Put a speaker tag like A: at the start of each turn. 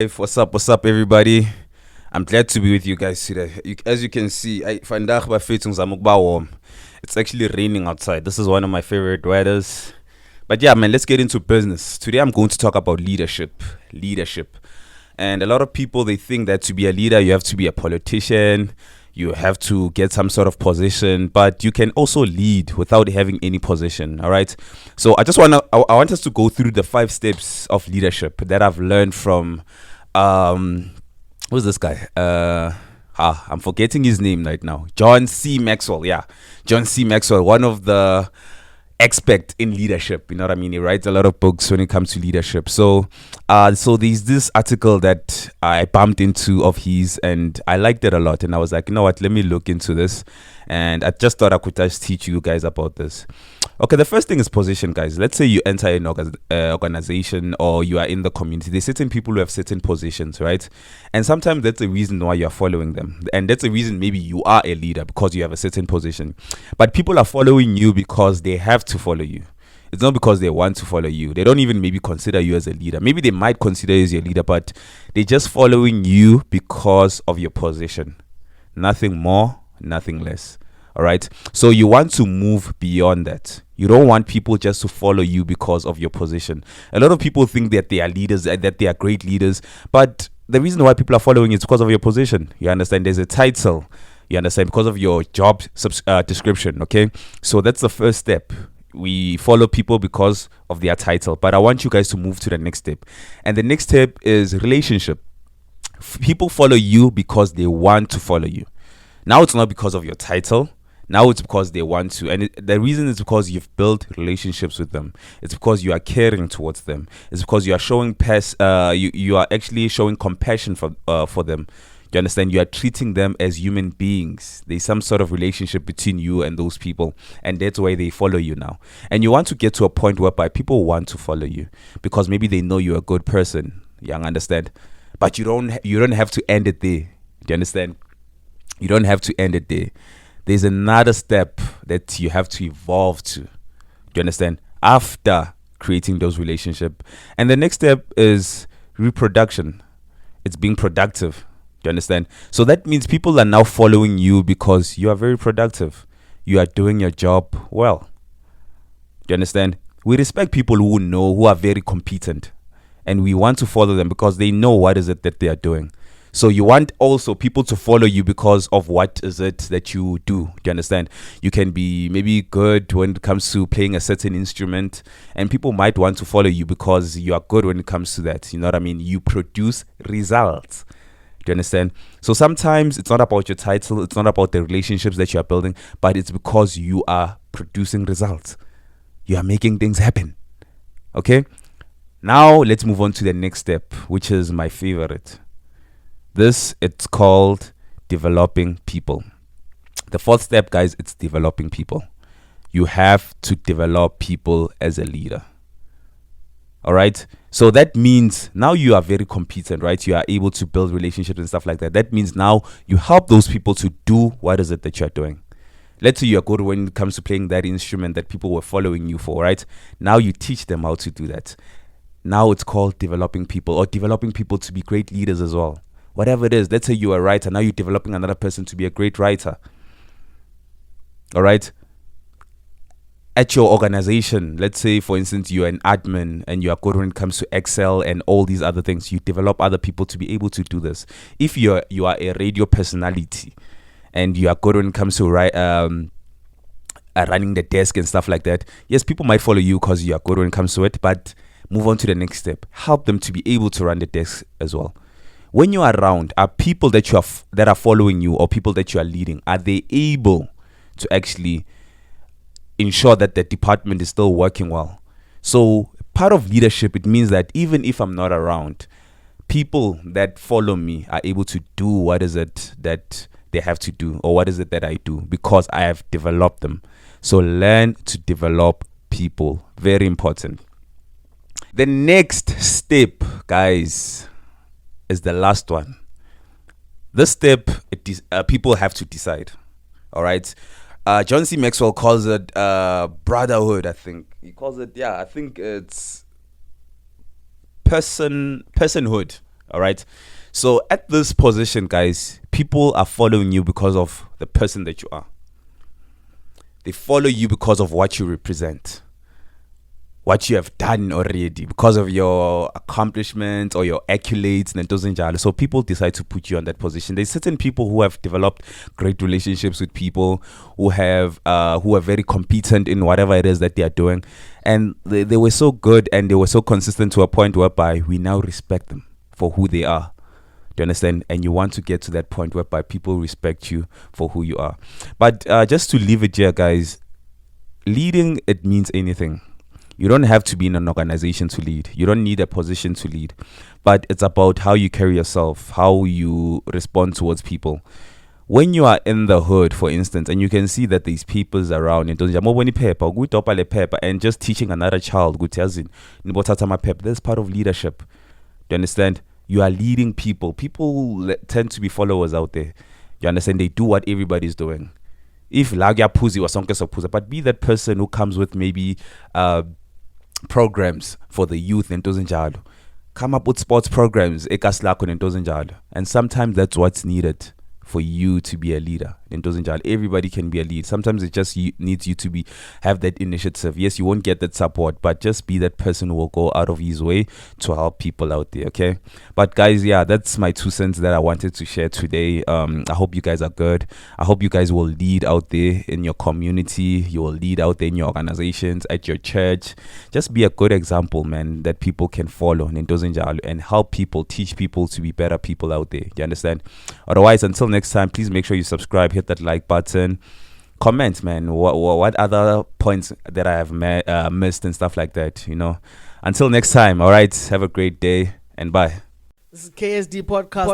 A: What's up, everybody? I'm glad to be with you guys today. As you can see, it's actually raining outside. This is one of my favorite weathers. But yeah, man, let's get into business. Today, I'm going to talk about leadership. Leadership. And a lot of people, they think that to be a leader, you have to be a politician, you have to get some sort of position, but you can also lead without having any position. All right. So I want us to go through the 5 steps of leadership that I've learned from um who's this guy? I'm forgetting his name right now. John C. Maxwell. Yeah, John C. Maxwell, one of the expert in leadership. You know what I mean? He writes a lot of books when it comes to leadership. So there's this article that I bumped into of his, and I liked it a lot. And I was like, you know what? Let me look into this. And I just thought I could just teach you guys about this. Okay, the first thing is position, guys. Let's say you enter an organization or you are in the community. There's certain people who have certain positions, right? And sometimes that's the reason why you're following them. And that's the reason maybe you are a leader because you have a certain position. But people are following you because they have to follow you. It's not because they want to follow you. They don't even maybe consider you as a leader. Maybe they might consider you as your leader, but they're just following you because of your position. Nothing more, nothing less. All right. So you want to move beyond that. You don't want people just to follow you because of your position. A lot of people think that they are leaders, that they are great leaders, but the reason why people are following is because of your position. You understand? There's a title. You understand? Because of your job description. Okay. So that's the first step. We follow people because of their title, but I want you guys to move to the next step. And the next step is relationship. People follow you because they want to follow you. Now it's not because of your title. Now it's because they want to. And the reason is because you've built relationships with them. It's because you are caring towards them. It's because you are showing you are actually showing compassion for them. You understand? You are treating them as human beings. There's some sort of relationship between you and those people, and that's why they follow you now. And you want to get to a point whereby people want to follow you because maybe they know you're a good person. You understand? But you don't have to end it there. Do you understand? You don't have to end it there. There's another step that you have to evolve to. Do you understand? After creating those relationships. And the next step is reproduction. It's being productive. Do you understand? So that means people are now following you because you are very productive. You are doing your job well. Do you understand? We respect people who are very competent. And we want to follow them because they know what is it that they are doing. So you want also people to follow you because of what is it that you do. Do you understand? You can be maybe good when it comes to playing a certain instrument, and people might want to follow you because you are good when it comes to that. You know what I mean? You produce results. Do you understand? So sometimes it's not about your title, it's not about the relationships that you are building, but it's because you are producing results. You are making things happen. Okay? Now let's move on to the next step, which is my favorite. It's called developing people. The 4th step, guys, it's developing people. You have to develop people as a leader. All right. So that means now you are very competent, right? You are able to build relationships and stuff like that. That means now you help those people to do what is it that you're doing. Let's say you're good when it comes to playing that instrument that people were following you for, right? Now you teach them how to do that. Now it's called developing people, or developing people to be great leaders as well. Whatever it is, let's say you're a writer. Now you're developing another person to be a great writer. All right. At your organization, let's say, for instance, you're an admin and you are good when it comes to Excel and all these other things. You develop other people to be able to do this. If you are a radio personality and you are good when it comes to running the desk and stuff like that, yes, people might follow you because you are good when it comes to it, but move on to the next step. Help them to be able to run the desk as well. When you are around, are people that are following you or people that you are leading, are they able to actually ensure that the department is still working well? So part of leadership, it means that even if I'm not around, people that follow me are able to do what is it that they have to do, or what is it that I do, because I have developed them. So learn to develop people. Very important. The next step, guys, is the last one. This step, people have to decide. All right. John C. Maxwell calls it brotherhood. I think he calls it. Yeah, I think it's personhood. All right. So at this position, guys, people are following you because of the person that you are. They follow you because of what you represent, what you have done already, because of your accomplishments or your accolades. So people decide to put you on that position. There's certain people who have developed great relationships with people, who are very competent in whatever it is that they are doing, and they were so good and they were so consistent to a point whereby we now respect them for who they are. Do you understand? And you want to get to that point whereby people respect you for who you are. But just to leave it here, guys, leading, it means anything. You don't have to be in an organization to lead. You don't need a position to lead. But it's about how you carry yourself, how you respond towards people. When you are in the hood, for instance, and you can see that there's peoples around, and just teaching another child, that's part of leadership. Do you understand? You are leading people. People tend to be followers out there. You understand? They do what everybody's doing. If lagya pussy or something pussy, but be that person who comes with maybe programs for the youth and njalo. Come up with sports programs, and sometimes that's what's needed for you to be a leader. Everybody can be a lead. Sometimes it just needs you to have that initiative. Yes, you won't get that support, but just be that person who will go out of his way to help people out there. Okay, but guys, yeah, that's my 2 cents that I wanted to share today. I hope you guys are good. I hope you guys will lead out there in your community. You will lead out there in your organizations, at your church. Just be a good example, man, that people can follow and help people, teach people to be better people out there. You understand? Otherwise, until next time, please make sure you subscribe, hit that like button, comment, man, what other points that I have missed and stuff like that, until next time. All right, have a great day and bye.
B: This is KSD podcast.